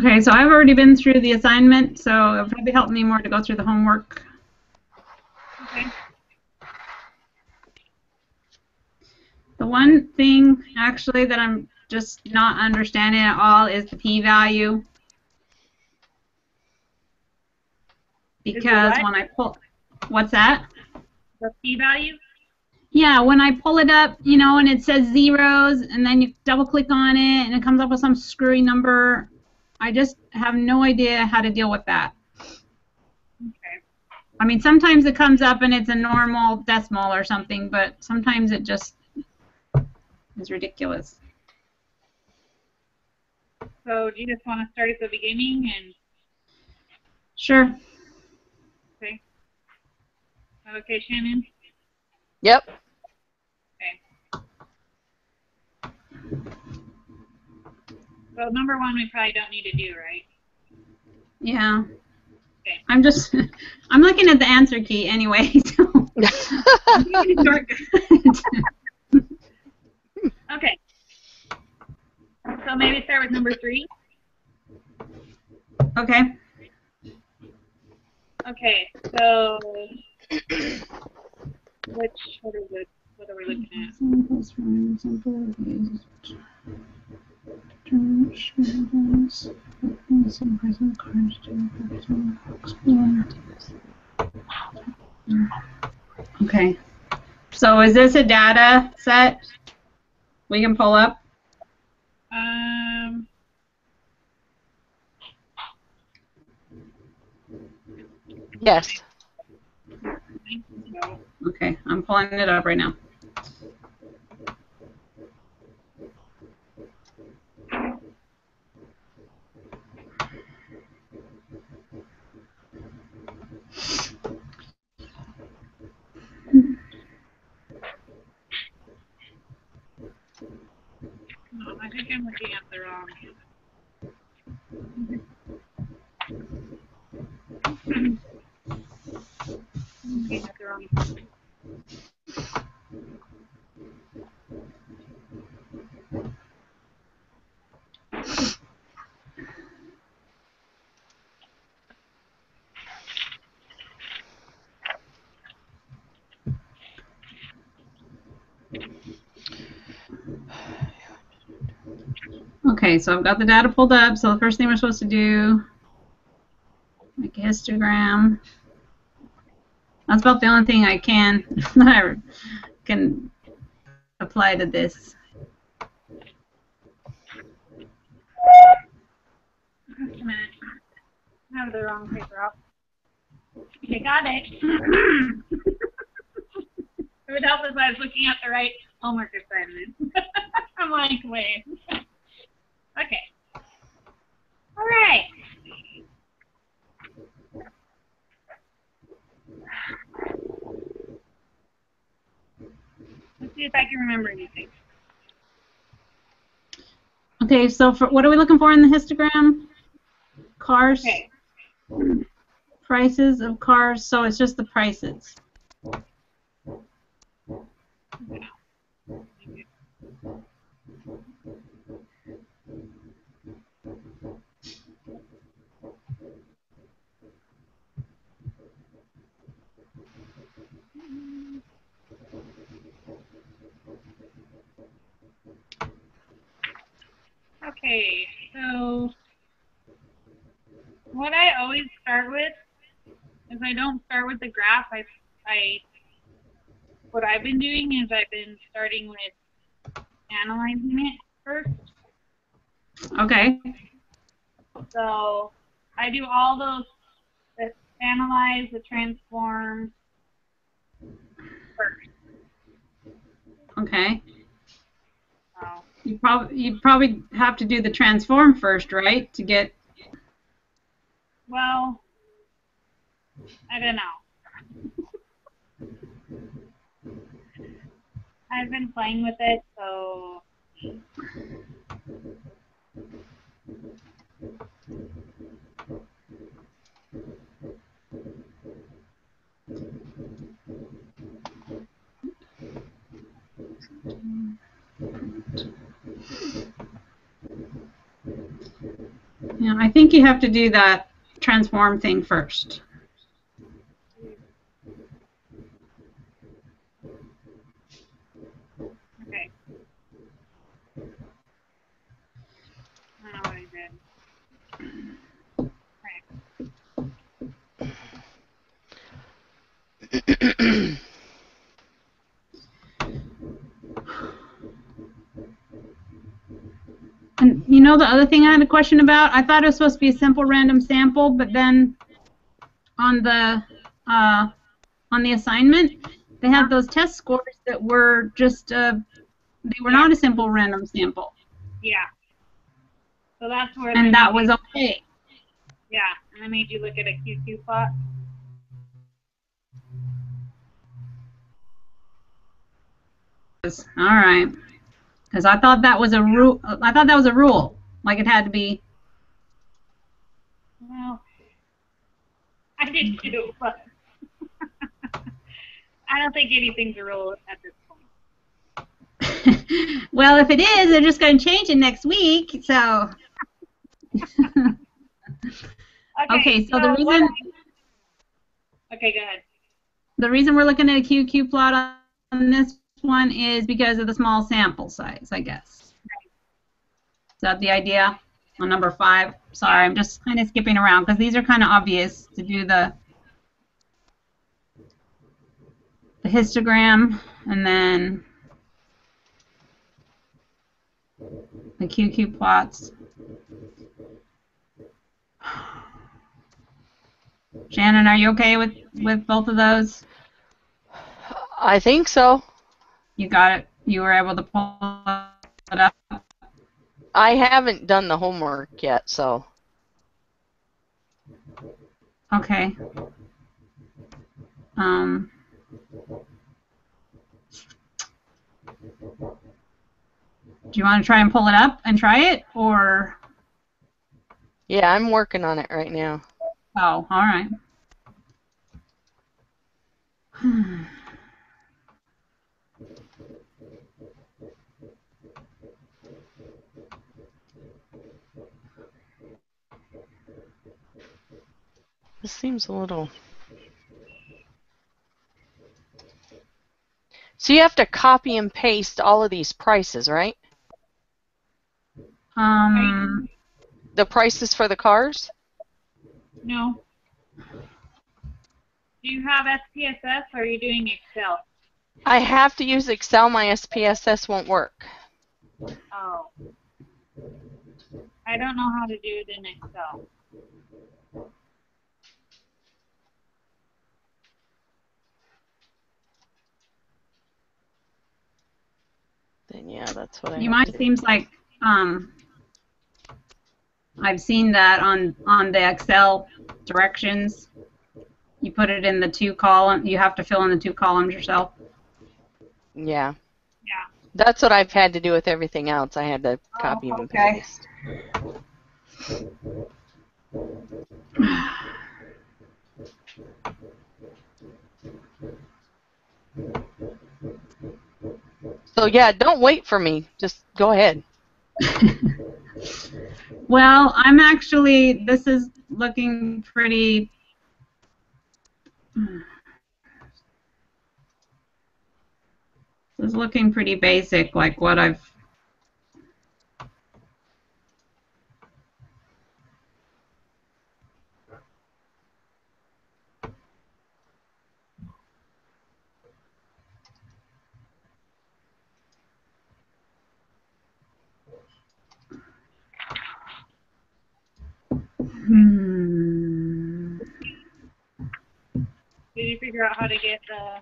Okay, so I've already been through the assignment, so it'll probably help me more to go through the homework. Okay. The one thing, actually, that I'm just not understanding at all is the p-value. Because when I pull, what's that? The p-value? Yeah, when I pull it up, you know, and it says zeros, and then you double click on it, and it comes up with some screwy number. I just have no idea how to deal with that. Okay. I mean, sometimes it comes up and it's a normal decimal or something, but sometimes it just is ridiculous. So do you just want to start at the beginning and? Sure. Okay. Okay, Shannon? Yep. Okay. So number one we probably don't need to do, right? Yeah. Okay. I'm looking at the answer key anyway, so Okay. So maybe start with number 3. Okay. Okay, so what are we looking at? Okay. So is this a data set we can pull up? Yes. Okay, I'm pulling it up right now. No, I think I'm looking at the wrong. I'm looking at the wrong. Okay, so I've got the data pulled up. So the first thing we're supposed to do, make a histogram. That's about the only thing I can apply to this. Just a minute. I have the wrong paper up. Okay, got it. It would help if I was looking at the right homework assignment. I'm like, wait. Okay. All right. Let's see if I can remember anything. Okay, so for what are we looking for in the histogram? Cars. Okay. Prices of cars, so it's just the prices. Okay, so what I always start with is I don't start with the graph. What I've been doing is I've been starting with analyzing it first. Okay. So I do all those, the analyze, the transform first. Okay. So, You probably have to do the transform first, right? To get. well, I don't know. I've been playing with it, so. Yeah, I think you have to do that transform thing first. Okay. I don't know what I did. And you know the other thing I had a question about? I thought it was supposed to be a simple random sample, but then on the assignment, they had those test scores that were just they were not a simple random sample. Yeah. So that's where. And that was okay. Yeah, and I made you look at a QQ plot. All right. Because I thought that was a rule. I thought that was a rule. Like it had to be. Well, I did too, but I don't think anything's a rule at this point. Well, if it is, they're just going to change it next week. So. Okay, so the reason. Okay, go ahead. The reason we're looking at a QQ plot on this one is because of the small sample size, I guess. Is that the idea on number 5? Sorry, I'm just kind of skipping around because these are kind of obvious to do the histogram and then the QQ plots. Shannon, are you okay with both of those? I think so. You got it. You were able to pull it up. I haven't done the homework yet, so. Okay. Do you want to try and pull it up and try it, or? Yeah, I'm working on it right now. Oh, all right. This seems a little... So you have to copy and paste all of these prices, right? The prices for the cars? No. Do you have SPSS or are you doing Excel? I have to use Excel. My SPSS won't work. Oh. I don't know how to do it in Excel. Then yeah, that's what I You have might to do. seems like I've seen that on the Excel directions. You put it in the 2 column. You have to fill in the 2 columns yourself. Yeah. Yeah. That's what I've had to do with everything else. I had to copy and okay. paste. So yeah, don't wait for me. Just go ahead. Well, I'm actually, this is looking pretty, this is looking pretty basic, like what I've, Did you figure out how to get the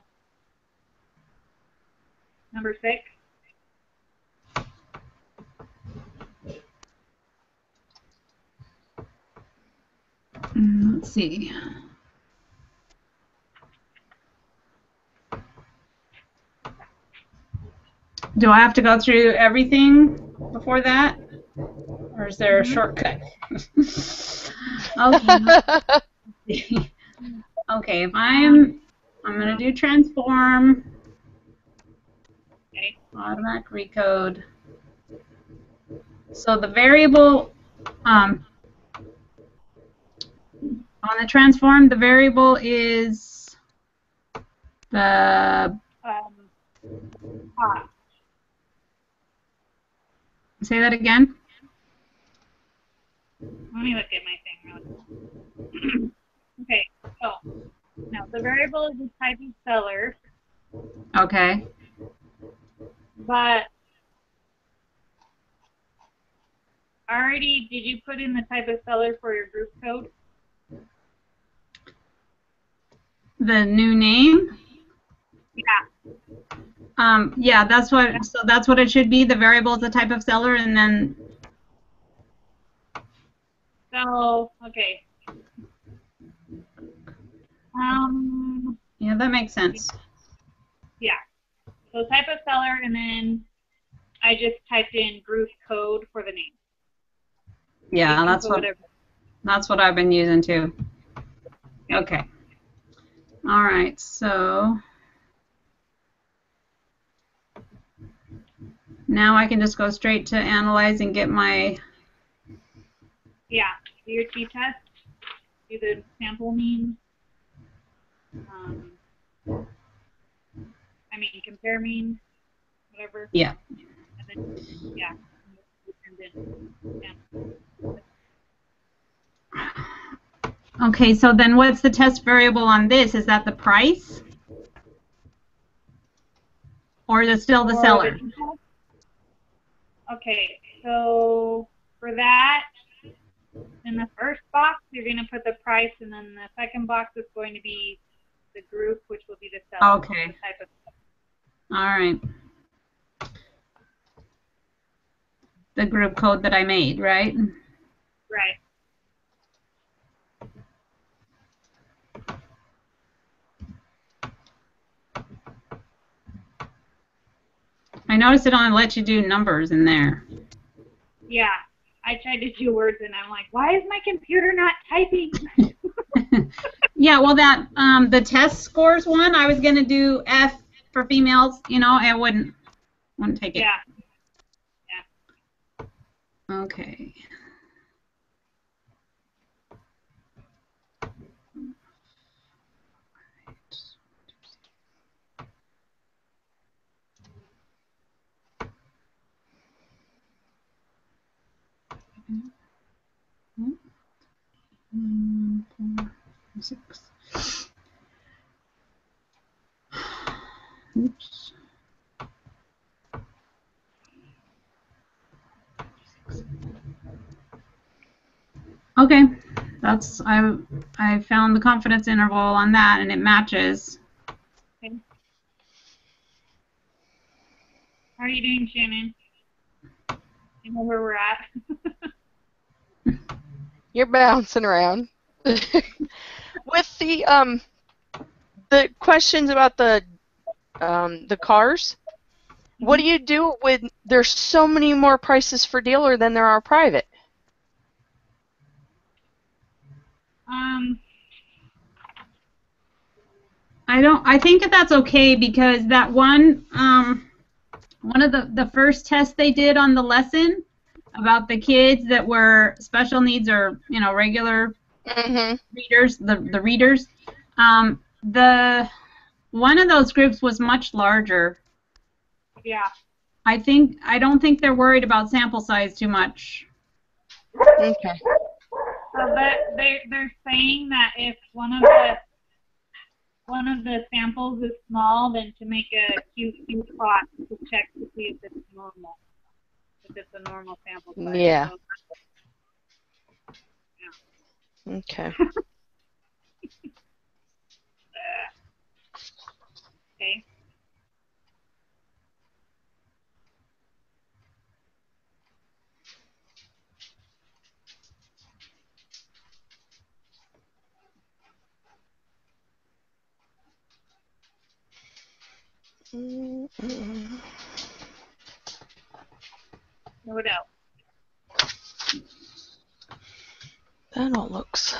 number 6? let's see. Do I have to go through everything before that? Or is there a shortcut? Okay. Okay, if I'm going to do transform, Okay. automatic recode. So the variable, On the transform, the variable is the, Cost. say that again? Let me look at my thing real quick. Okay, so now the variable is the type of seller, Okay. but already did you put in the type of seller for your group code? The new name? Yeah. Yeah, that's what it should be. The variable is the type of seller, and then, So okay. yeah, that makes sense. Yeah. So type of seller, and then I just typed in group code for the name. Yeah, You can that's put what whatever. that's what I've been using too. Okay. All right, so now I can just go straight to analyze and get my, Yeah. Do your t-test. Do the sample mean. I mean, compare mean, whatever. yeah. And then, yeah. And then, Okay, so then what's the test variable on this? Is that the price? Or is it still the or seller? the t-test. Okay, so for that, in the first box, you're going to put the price, and then the second box is going to be the group, which will be the seller. Okay. The type of seller. All right. The group code that I made, right? Right. I noticed it only lets you do numbers in there. Yeah. I tried to do words, and I'm like, why is my computer not typing? Yeah, well, that the test scores one, I was gonna do F for females, you know, and wouldn't take it. Yeah. Okay. Six. Oops. Okay, that's I found the confidence interval on that, and it matches. Okay. How are you doing, Shannon? You know where we're at? You're bouncing around. With the questions about the cars, what do you do with there's so many more prices for dealer than there are private? I think that's okay because that one of the first tests they did on the lesson about the kids that were special needs or, you know, regular readers, the readers, the one of those groups was much larger. Yeah. I don't think they're worried about sample size too much. Okay. So they're saying that if one of the samples is small, then to make a QQ plot to check to see if it's normal. If it's a normal sample size. Yeah. So, Yeah. Okay. Okay. What else? That all looks.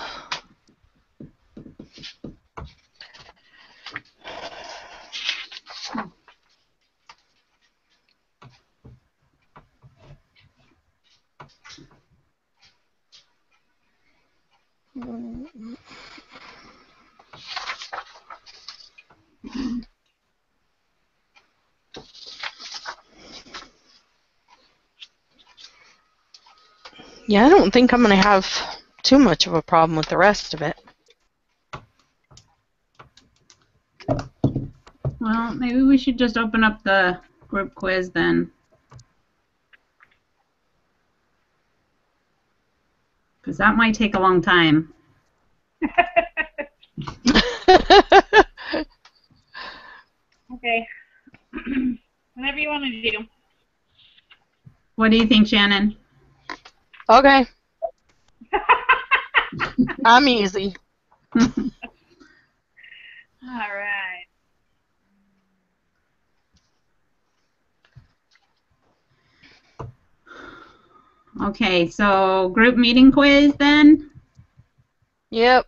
Yeah, I don't think I'm going to have too much of a problem with the rest of it. Well, maybe we should just open up the group quiz then. Because that might take a long time. Okay. Whatever you want to do. What do you think, Shannon? Okay, I'm easy. All right. Okay, so group meeting quiz then? Yep.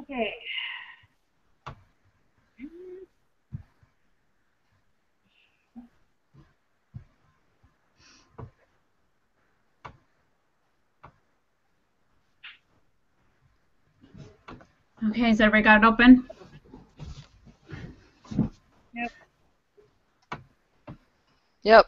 Okay. Okay, so everybody got it open? Yep. Yep.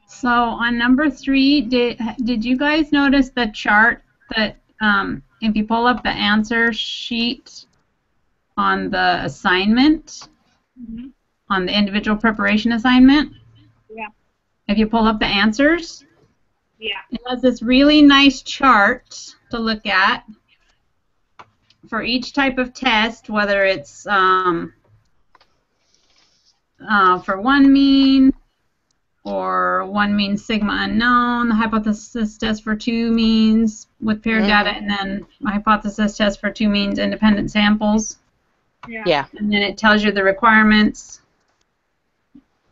So on number 3, did you guys notice the chart that if you pull up the answer sheet on the assignment, Mm-hmm. on the individual preparation assignment? Yeah. If you pull up the answers, Yeah. it has this really nice chart to look at for each type of test, whether it's for one mean, or one mean sigma unknown, the hypothesis test for 2 means with paired data, and then a hypothesis test for 2 means independent samples. Yeah. Yeah. And then it tells you the requirements.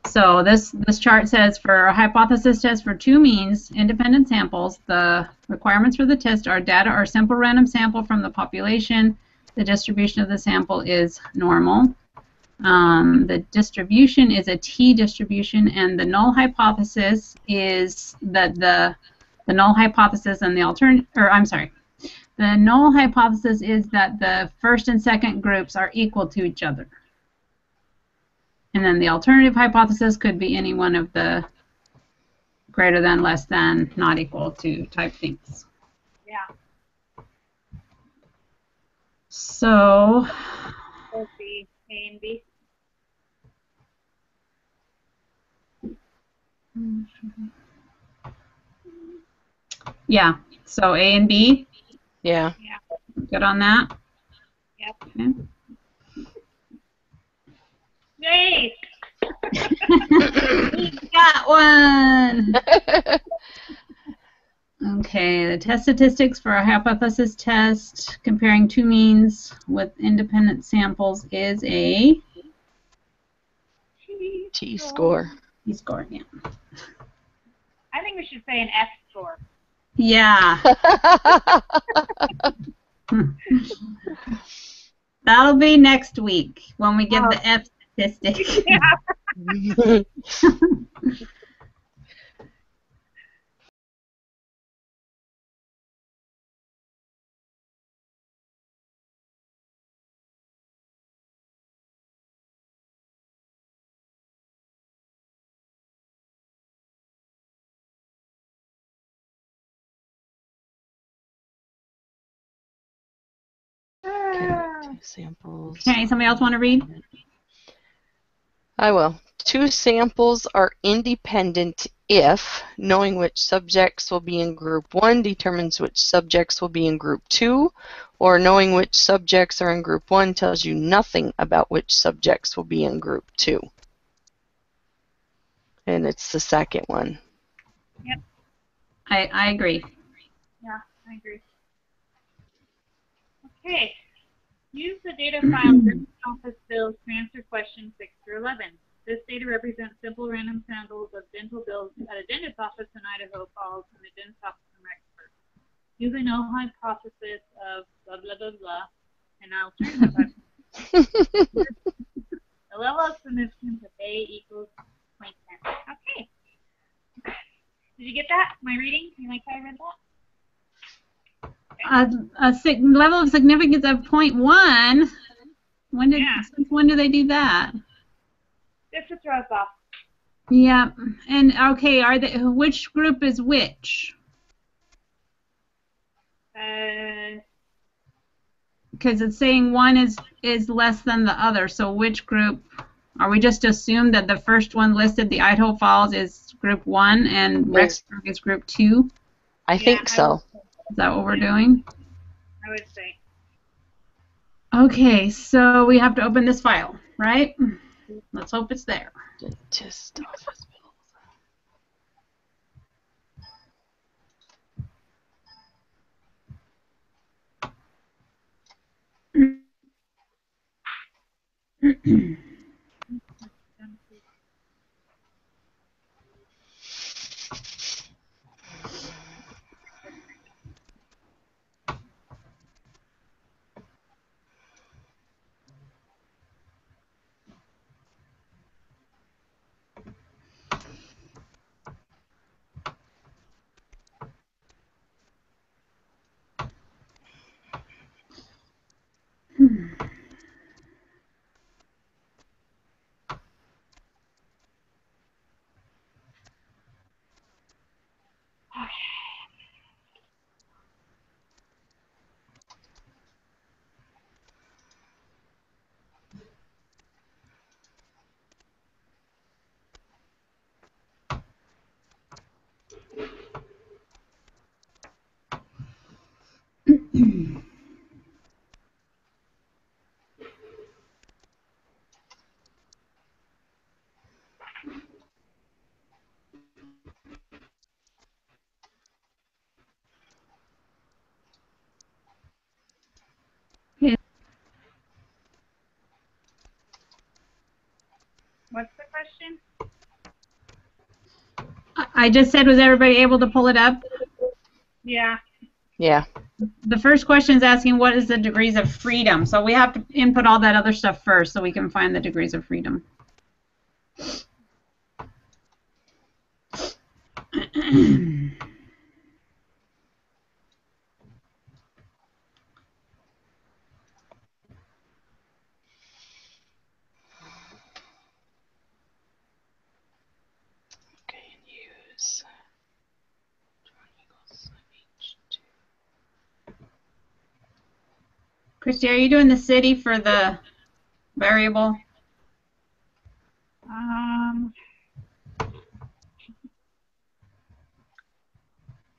So this chart says for a hypothesis test for 2 means independent samples, the requirements for the test are data or simple random sample from the population. The distribution of the sample is normal. The distribution is a t-distribution, and the null hypothesis is that the null hypothesis and the alternate, or I'm sorry, the null hypothesis is that the first and second groups are equal to each other. And then the alternative hypothesis could be any one of the greater than, less than, not equal to type things. Yeah. So Let's see. A and B. yeah, so A and B, Yeah. good on that? Yep. Okay. Yay! Got one! Okay, the test statistics for a hypothesis test comparing 2 means with independent samples is a T-score. t-score, yeah. I think we should say an F score. Yeah. That'll be next week when we get the F statistic. Yeah. Okay, 2 samples. Okay, somebody else want to read? I will. 2 samples are independent if knowing which subjects will be in group 1 determines which subjects will be in group 2, or knowing which subjects are in group 1 tells you nothing about which subjects will be in group 2. And it's the second one. Yep. I agree. Yeah, I agree. Okay. Use the data file written office bills to answer questions 6 through 11. This data represents simple random samples of dental bills at a dentist's office in Idaho Falls and a dentist's office in Rexburg. Use a null hypothesis of blah, blah, blah, blah, and alternative hypothesis. level of significance of A equals 0.10. Okay. Did you get that? My reading? You like how I read that? Level of significance of 0.1. Yeah. Since when do they do that? Just to throw us off. Yeah. And okay, which group is which? Because it's saying one is less than the other. So which group? Are we just assume that the first one listed, the Idaho Falls, is group 1 and Rexburg is group 2? I think so. Is that what we're doing? I would say. Okay, so we have to open this file, right? Let's hope it's there. Dentist office Okay. What's the question? I just said, was everybody able to pull it up? Yeah. Yeah. The first question is asking what is the degrees of freedom. So we have to input all that other stuff first so we can find the degrees of freedom. Okay, use. Christy, are you doing the city for the variable?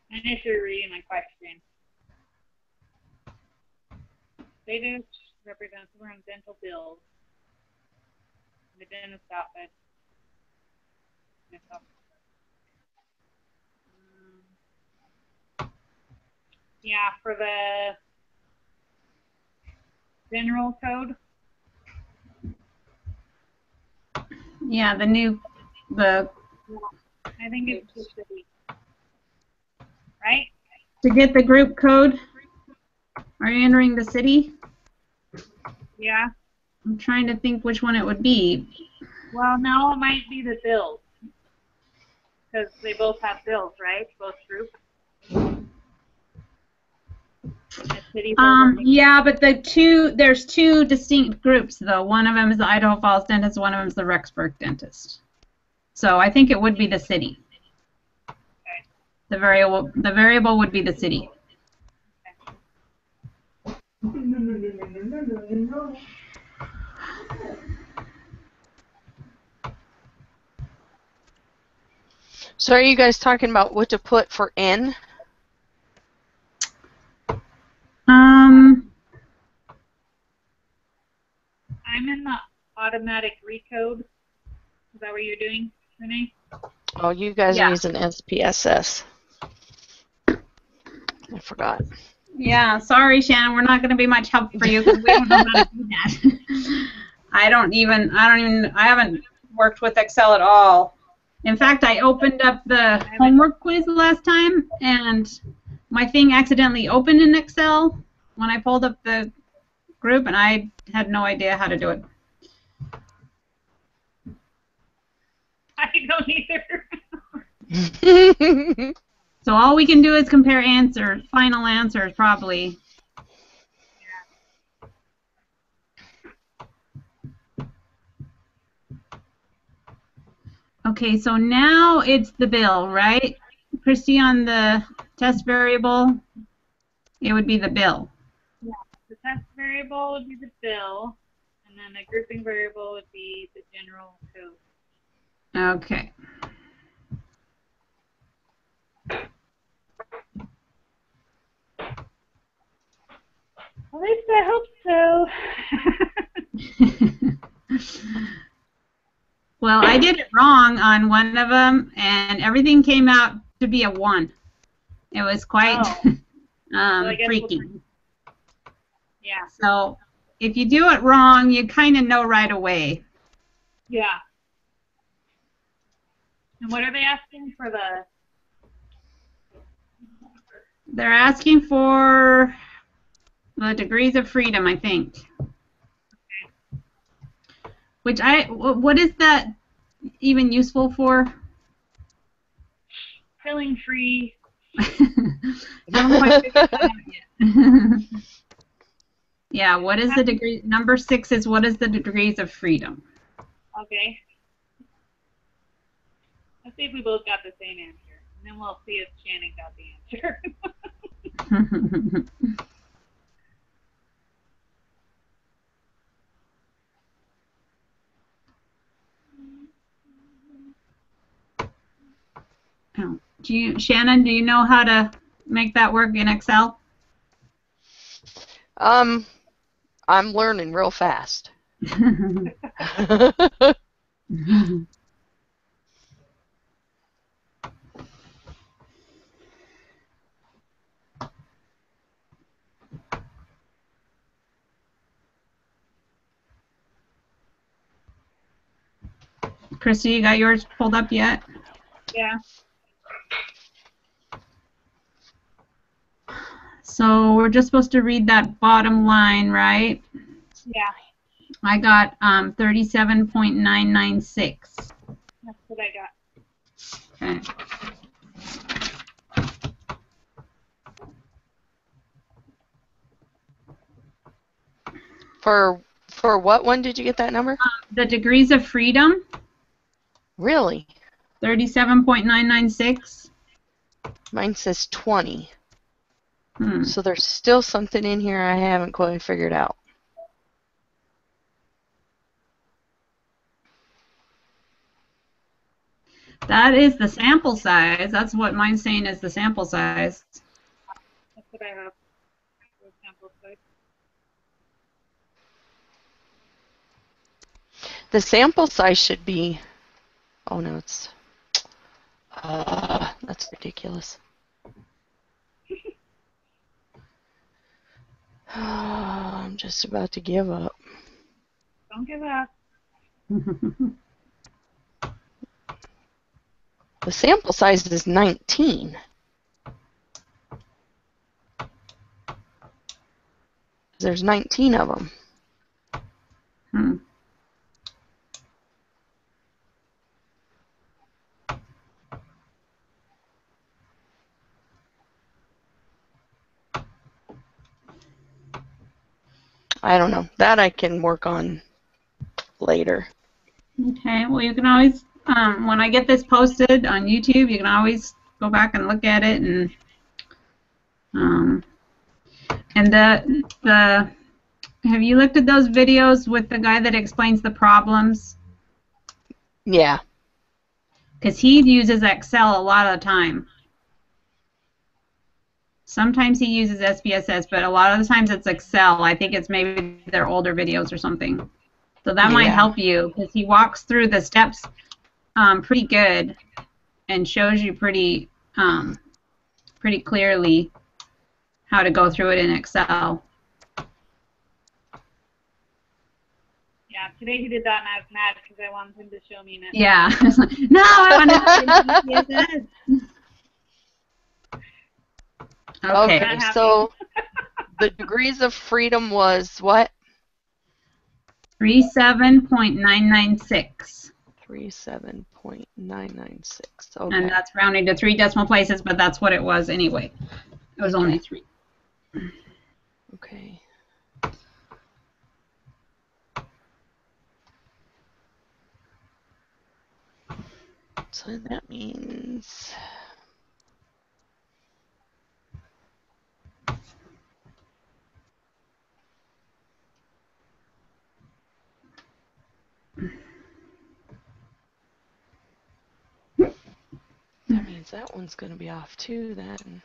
I need to read my question. Data represents around dental bills. The dentist outfit. Yeah, for the general code. Yeah, I think it's the city. Right? To get the group code, are you entering the city? Yeah. I'm trying to think which one it would be. Well, no, it might be the bills. Because they both have bills, right? Both groups. Yeah, but there's two distinct groups though. One of them is the Idaho Falls dentist, one of them is the Rexburg dentist. So I think it would be the city. Okay. The variable would be the city. Okay. So are you guys talking about what to put for N? I'm in the automatic recode. Is that what you're doing, Renee? Oh, you guys are using SPSS. I forgot. Yeah, sorry, Shannon. We're not going to be much help for you because we don't know how to do that. I haven't worked with Excel at all. In fact, I opened up the homework quiz last time, and my thing accidentally opened in Excel when I pulled up the group, and I had no idea how to do it. I don't either. So all we can do is compare final answers, probably. Okay, so now it's the bill, right? Christy, on the test variable, it would be the bill. Yeah, the test variable would be the bill, and then the grouping variable would be the general code. Okay. At least I hope so. Well, I did it wrong on one of them, and everything came out to be a 1. It was quite freaky. Yeah. So if you do it wrong, you kind of know right away. Yeah. And what are they asking for the? They're asking for the degrees of freedom, I think. Which what is that even useful for? Filling free. Haven't quite figured that out yet. Yeah, what is the degree? Number 6 is what is the degrees of freedom? Okay. Let's see if we both got the same answer. And then we'll see if Shannon got the answer. Oh, Shannon, do you know how to make that work in Excel? I'm learning real fast. Christy, you got yours pulled up yet? Yeah. So we're just supposed to read that bottom line, right? Yeah. I got 37.996. That's what I got. Okay. For what one did you get that number? The degrees of freedom. Really? 37.996. Mine says 20. Hmm. So there's still something in here I haven't quite figured out. That is the sample size. That's what mine's saying is the sample size. That's what I have. Sample size. The sample size should be... Oh no, it's... that's ridiculous. I'm just about to give up. Don't give up. The sample size is 19. There's 19 of them. Hmm. I don't know. That I can work on later. Okay, well, you can always, when I get this posted on YouTube, you can always go back and look at it, and have you looked at those videos with the guy that explains the problems? Yeah. Because he uses Excel a lot of the time. Sometimes he uses SPSS, but a lot of the times it's Excel. I think it's maybe their older videos or something. So that might help you, because he walks through the steps pretty good and shows you pretty clearly how to go through it in Excel. Yeah, today he did that and I was mad because I wanted him to show me it. Yeah. No, I want to SPSS. Okay, so the degrees of freedom was what? 37.996. 37.996. Okay. And that's rounding to 3 decimal places, but that's what it was anyway. It was only 3. Okay. So that means that one's going to be off too then.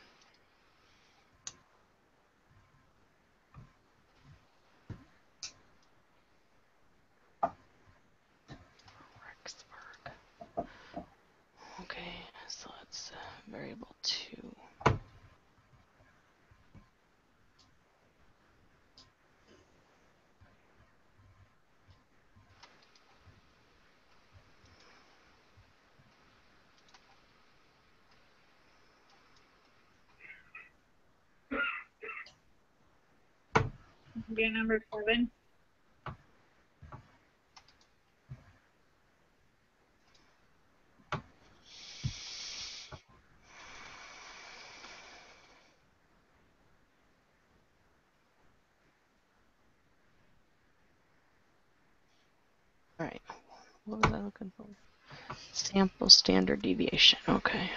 Rexburg. Okay, so it's variable 2. Okay, number 7. All right. What was I looking for? Sample standard deviation. Okay.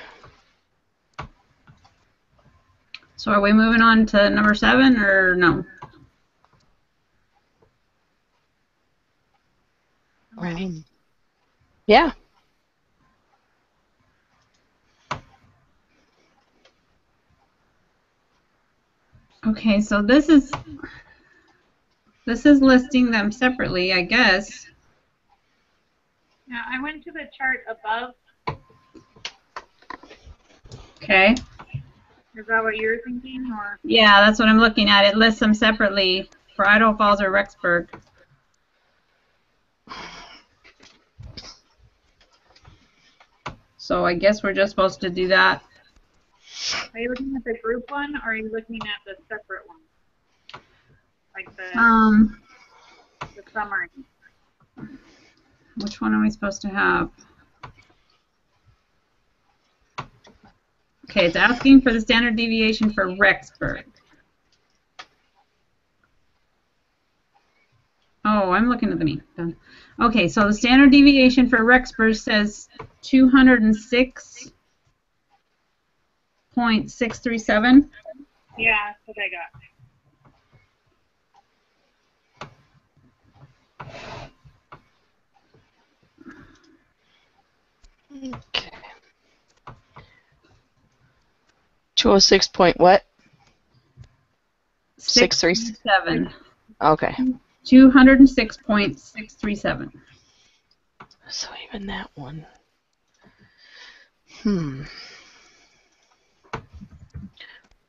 So are we moving on to number 7 or no? Yeah. Okay, so this is listing them separately, I guess. Now, I went to the chart above. Okay. Is that what you're thinking, or? Yeah, that's what I'm looking at. It lists them separately for Idaho Falls or Rexburg. So I guess we're just supposed to do that. Are you looking at the group one, or are you looking at the separate one? Like the summary. Which one are we supposed to have? Okay, it's asking for the standard deviation for Rexburg. Oh, I'm looking at the mean. Done. Okay, so the standard deviation for Rexburg says 206.637. Yeah, that's what I got. Okay. 206 point what? 637. Okay. 206.637. So even that one.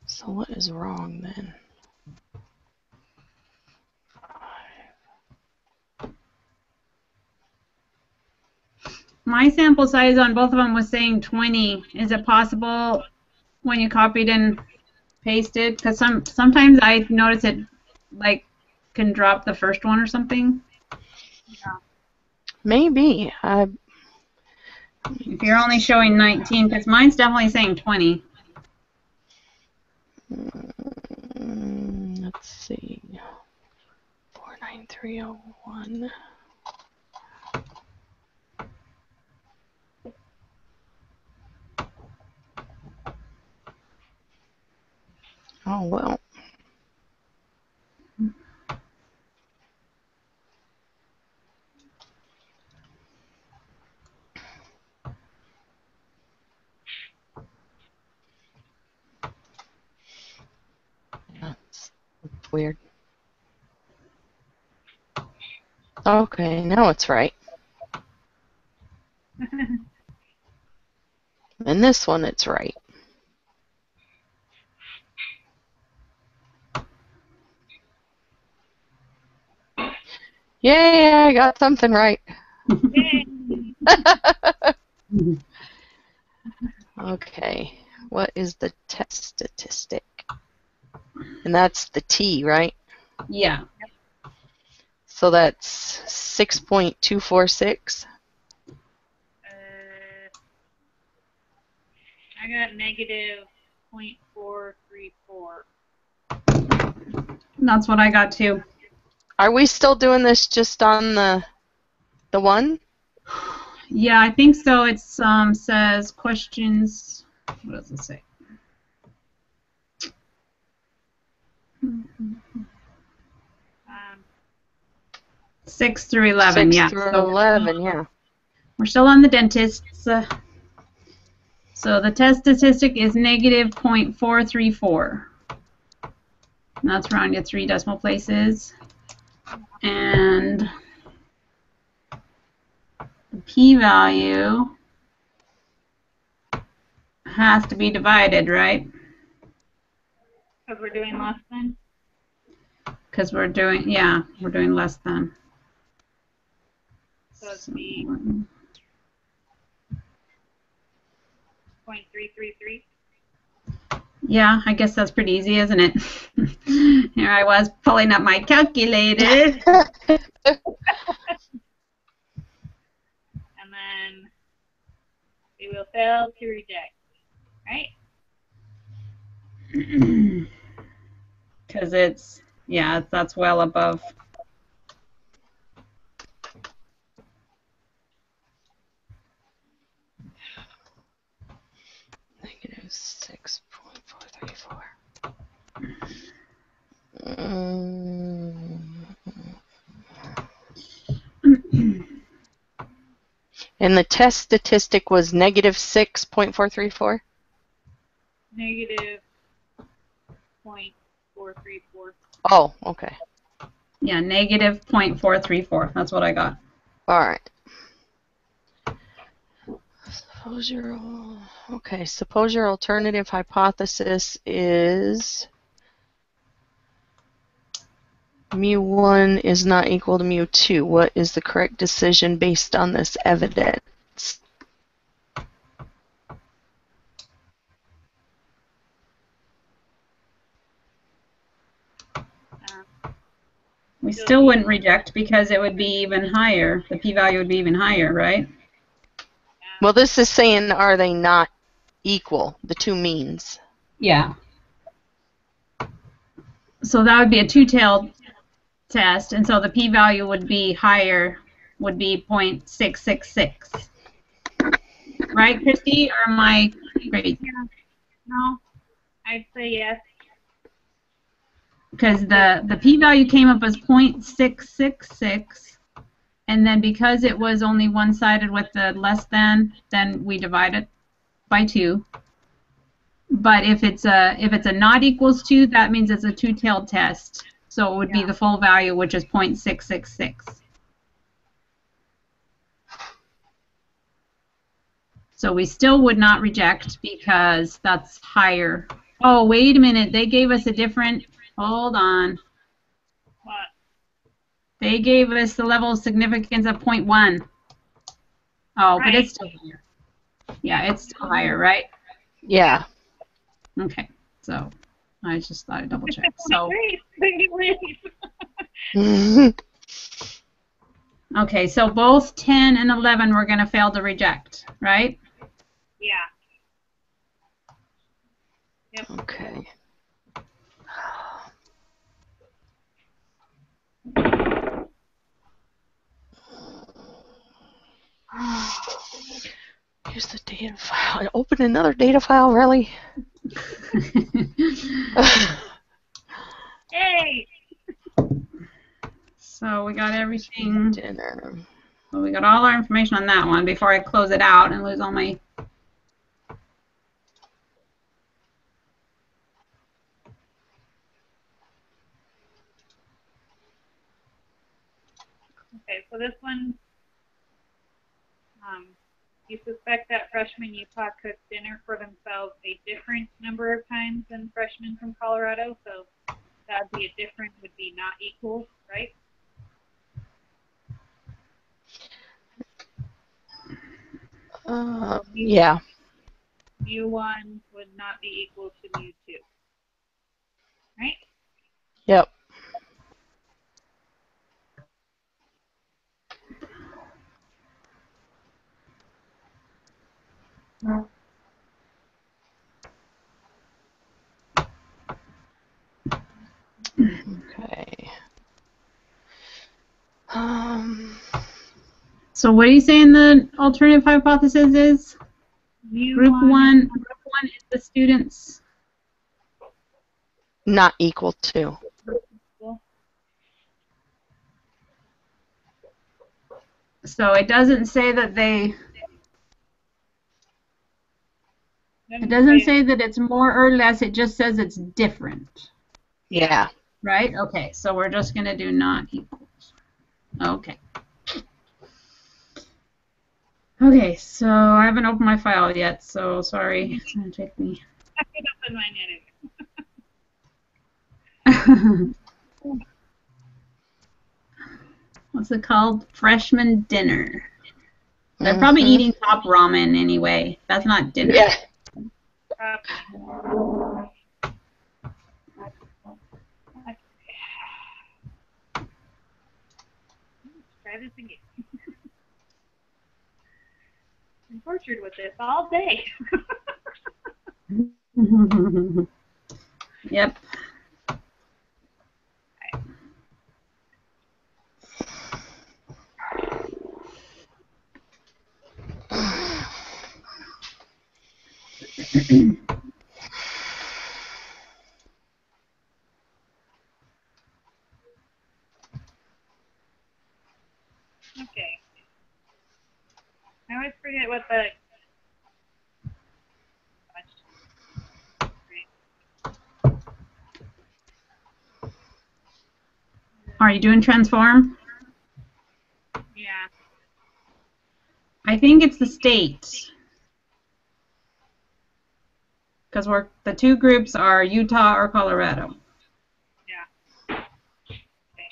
So what is wrong then? My sample size on both of them was saying 20. Is it possible when you copied and pasted? Because sometimes I notice it like can drop the first one or something. Yeah. Maybe. If you're only showing 19, because mine's definitely saying 20. Let's see. 49301. Oh, well. That's weird. Okay, now it's right. And this one, it's right. Yay, I got something right. Okay, what is the test statistic? And that's the T, right? Yeah. So that's 6.246. I got negative 0.434. That's what I got too. Are we still doing this just on the one? Yeah, I think so. It says questions. What does it say? Um, 6 through 11, 6 yeah. through So 11, yeah. we're still on the dentists. So the test statistic is negative 0.434. And that's rounded to 3 decimal places. And the p-value has to be divided, right? because we're doing less than. Because we're doing, yeah, we're doing less than. So it'd be 0.333. Yeah, I guess that's pretty easy, isn't it? Here I was pulling up my calculator. And then we will fail to reject, right? Because it's, yeah, that's well above. Negative 6.434. And the test statistic was negative 6.434? Negative 0.434. Oh, okay. Yeah, negative 0.434. That's what I got. All right. Suppose your alternative hypothesis is mu1 is not equal to mu2. What is the correct decision based on this evidence? We still wouldn't reject because it would be even higher. The p-value would be even higher, right? Well, this is saying, are they not equal, the two means? Yeah. So that would be a two-tailed test, and so the p-value would be higher, would be 0.666. Right, Christy? Or am I crazy? Yeah. No, I'd say yes. Because the p-value came up as 0.666, and then because it was only one-sided with the less than, then we divide it by 2. But if it's a not equals to, that means it's a two-tailed test. So it would be the full value, which is 0.666. So we still would not reject because that's higher. Oh, wait a minute. They gave us a different, hold on. What? They gave us the level of significance of 0.1. Oh, Right. but it's still higher. Yeah, it's still higher, right? Yeah. Okay, so I just thought I'd double check. So, okay, so both 10 and 11 we're going to fail to reject, right? Yeah. Yep. Okay. Here's the data file. Open another data file, really? Hey. So we got everything. Dinner. Well, we got all our information on that one before I close it out and lose all my. Okay, so this one, you suspect that freshmen Utah cooked dinner for themselves a different number of times than freshmen from Colorado, so that would be a different would be not equal, right? Yeah. mu1 would not be equal to mu2, right? Yep. Okay. So what are you saying the alternative hypothesis is? Group U1 one is the students. Not equal to. So it doesn't say that it doesn't say that it's more or less, it just says it's different. Yeah. Right? Okay, so we're just going to do not equals. Okay. Okay, so I haven't opened my file yet, so sorry. It's going to take me. I could open mine anyway. What's it called? Freshman dinner. They're probably eating top ramen anyway. That's not dinner. Yeah. Try this again. I'm tortured with this all day. Yep. Okay. I always forget what the Are you doing transform? Yeah. I think it's the state. Because the two groups are Utah or Colorado. Yeah. Okay.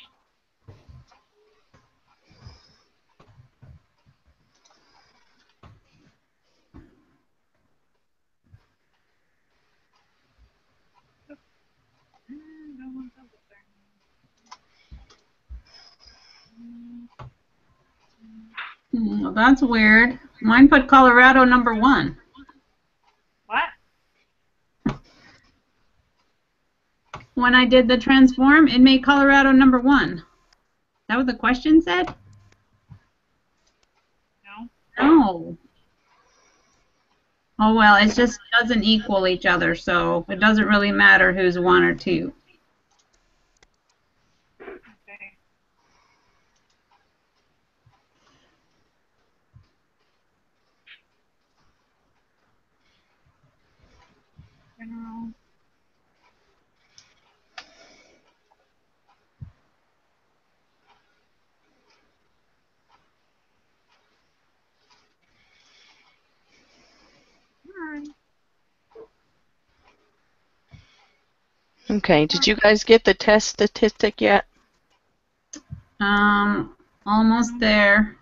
Well, that's weird. Mine put Colorado number 1. What? When I did the transform, it made Colorado number 1. Is that what the question said? No. No. Oh, well, it just doesn't equal each other, so it doesn't really matter who's 1 or 2. Okay. General. Alright. Okay. Did you guys get the test statistic yet? Almost there.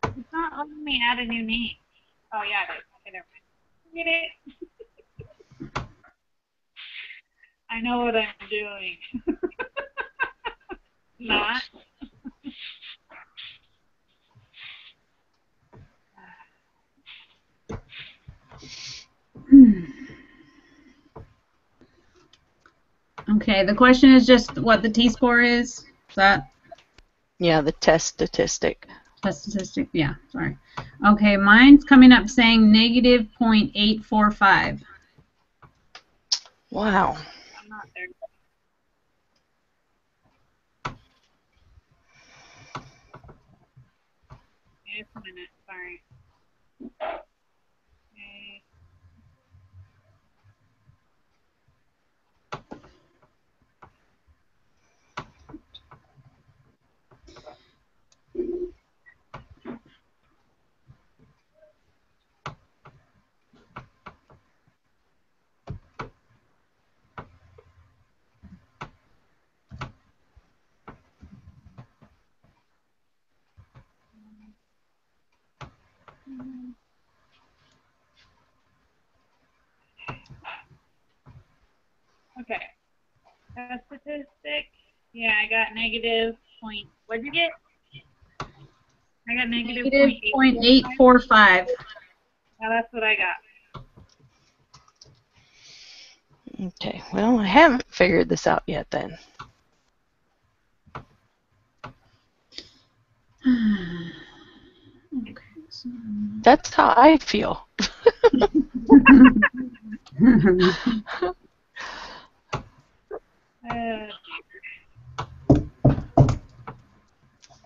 It's not letting me add a new name. Oh yeah, it is. Okay, never mind. Get it? I know what I'm doing. Not. Okay, the question is just what the t-score is. Is that Yeah, the test statistic. test statistic? Yeah, sorry. Okay, mine's coming up saying negative 0.845. Wow. I'm not there. Just a minute. Sorry. Okay. got negative point. What'd you get? I got negative Negative 0.845. 0.845. Yeah, that's what I got. Okay, well, I haven't figured this out yet then. Okay, so That's how I feel. Uh,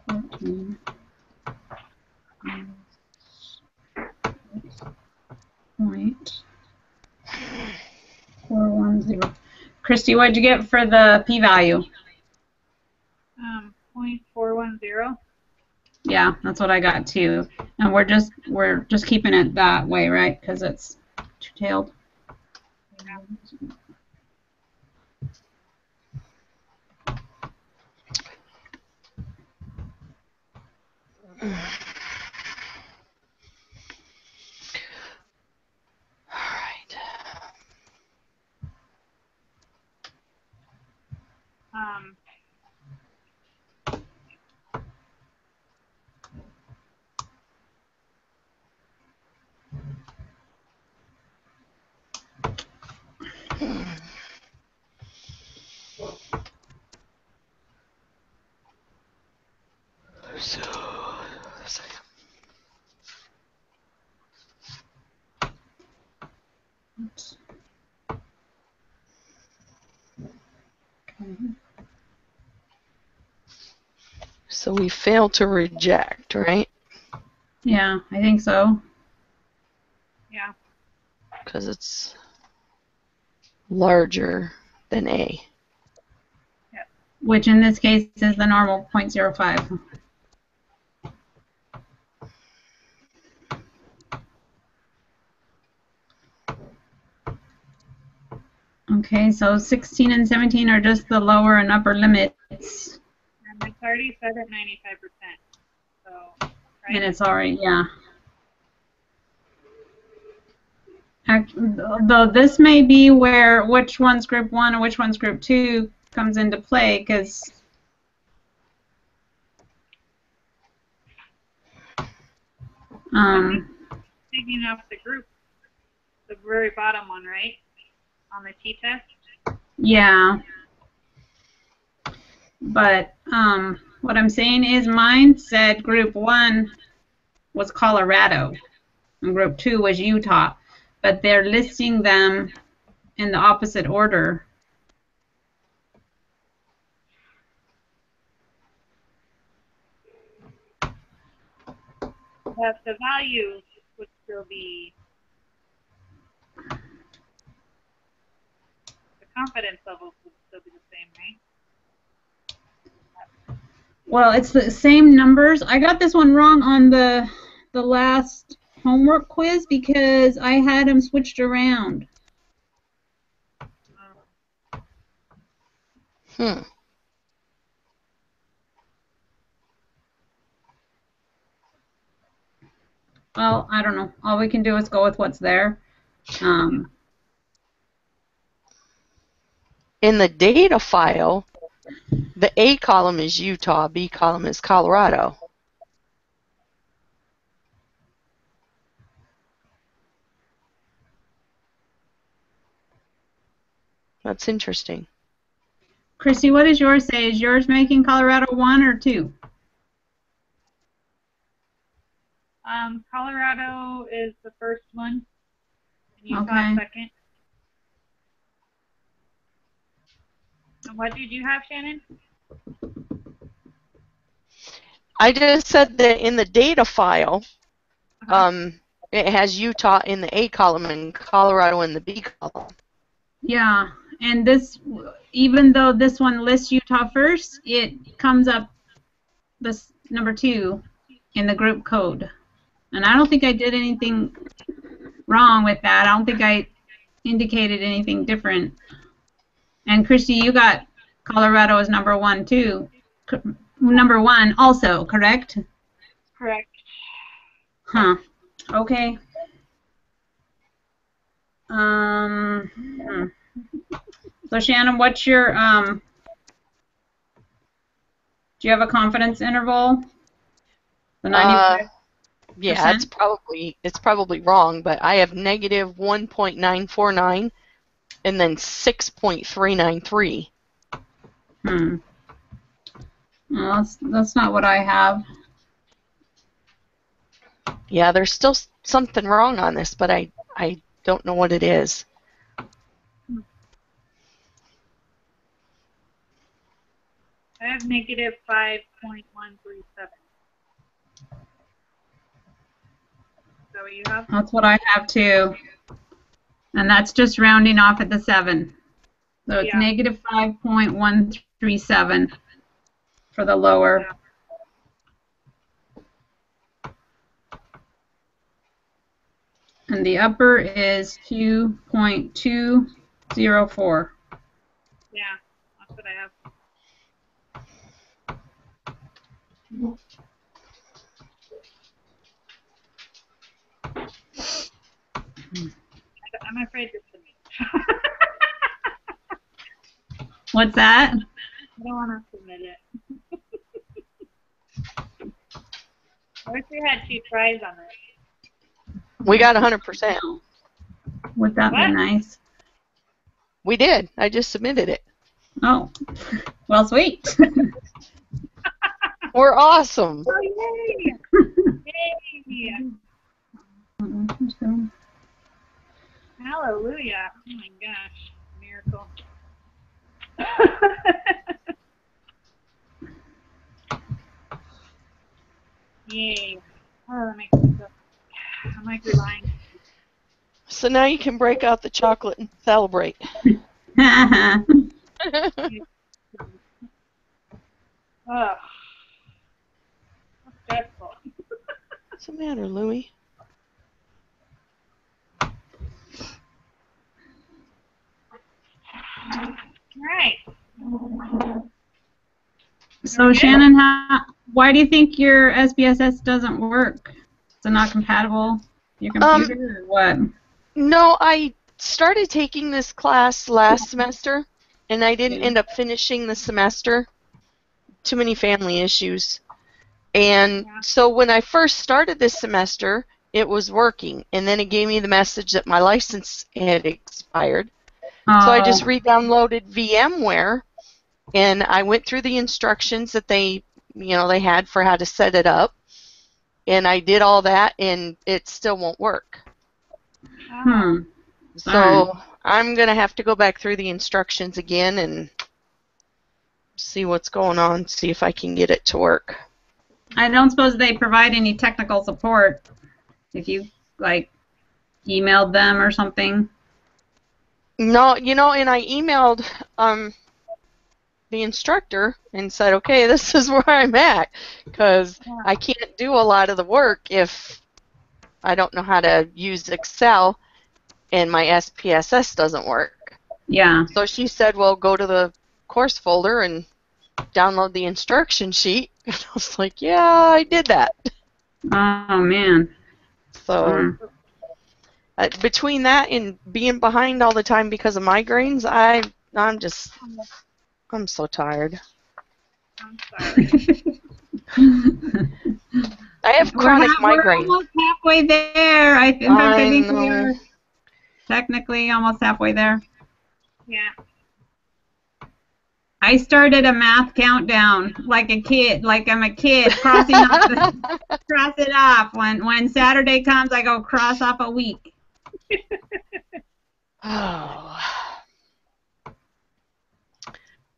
14. Point 410. Christy, what'd you get for the p-value? 0.410. Yeah, that's what I got too. And we're just keeping it that way, right? Because it's two-tailed. All right. So, Oops. Okay. so we failed to reject, right? Yeah, I think so. Yeah. Because it's larger than A. Which in this case is the normal 0.05. Okay, so 16 and 17 are just the lower and upper limits. And it's already set at 95%. So, right? And it's already, yeah. Though this may be where which one's group 1 and which one's group 2 comes into play, because Taking off the group, the very bottom one, right? On the t-test. yeah. But what I'm saying is mine said group 1 was Colorado and group 2 was Utah, but they're listing them in the opposite order. But the value would still be, the confidence levels would still be the same, right? Well, it's the same numbers. I got this one wrong on the last homework quiz because I had them switched around. Well, I don't know. All we can do is go with what's there. In the data file, the A column is Utah, B column is Colorado. That's interesting. Christy, what does yours say? Is yours making Colorado 1 or 2? Colorado is the first one, and Utah Okay. second. And what did you have, Shannon? I just said that in the data file, it has Utah in the A column and Colorado in the B column. Yeah, and this, even though this one lists Utah first, it comes up this number 2 in the group code. And I don't think I did anything wrong with that. I don't think I indicated anything different. And Christy, you got Colorado as number 1 too. Number 1 also, correct? Correct. Huh. Okay. So Shannon, what's your Do you have a confidence interval? The 95? Yeah, it's probably wrong, but I have negative 1.949 and then 6.393. Well, that's not what I have. Yeah, there's still something wrong on this, but I don't know what it is. I have negative 5.137. So what you have? That's what I have too. And that's just rounding off at the 7. So it's Yeah. negative 5.137 for the lower. Yeah. And the upper is 2.204. Yeah, that's what I have. I'm afraid to submit. What's that? I don't want to submit it. I wish we had 2 tries on it. We got 100%. Would that be What? nice? We did. I just submitted it. Oh, well, sweet. We're awesome. Oh, yay! Yay! Hallelujah. Oh my gosh. Miracle. Yay. Oh, that makes me feel. I'm like relying. So now you can break out the chocolate and celebrate. Oh. That's stressful. What's the matter, Louie? Right. So Shannon, why do you think your SPSS doesn't work? Is it not compatible with your computer or what? No, I started taking this class last semester, and I didn't end up finishing the semester. Too many family issues. And so when I first started this semester, it was working, and then it gave me the message that my license had expired. So I just re-downloaded VMware, and I went through the instructions that they had for how to set it up, and I did all that, and it still won't work. So I'm going to have to go back through the instructions again and see what's going on, see if I can get it to work. I don't suppose they provide any technical support if you, like, emailed them or something? No, and I emailed the instructor and said, okay, this is where I'm at, because I can't do a lot of the work if I don't know how to use Excel and my SPSS doesn't work. Yeah. So she said, well, go to the course folder and download the instruction sheet. And I was like, yeah, I did that. Oh, man. So between that and being behind all the time because of migraines, I'm so tired. I'm sorry. I have chronic migraine. We're almost halfway there. I think we're technically almost halfway there. Yeah. I started a math countdown like a kid, like I'm a kid crossing off cross it off. When Saturday comes, I go cross off a week. Oh.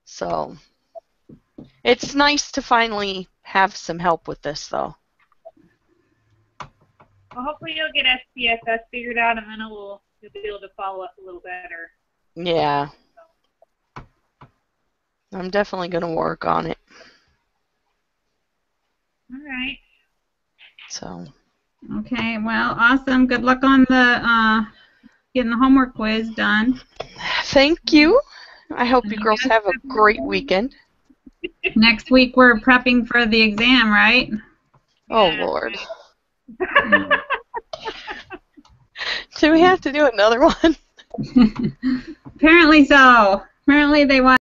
So it's nice to finally have some help with this, though. Well, hopefully you'll get SPSS figured out, and then you'll be able to follow up a little better. Yeah. I'm definitely going to work on it. All right. So. Okay, well, awesome. Good luck on the getting the homework quiz done. Thank you. I hope you girls have a great weekend. Next week we're prepping for the exam, right? Oh, Lord. Do we have to do another one? Apparently so. Apparently they want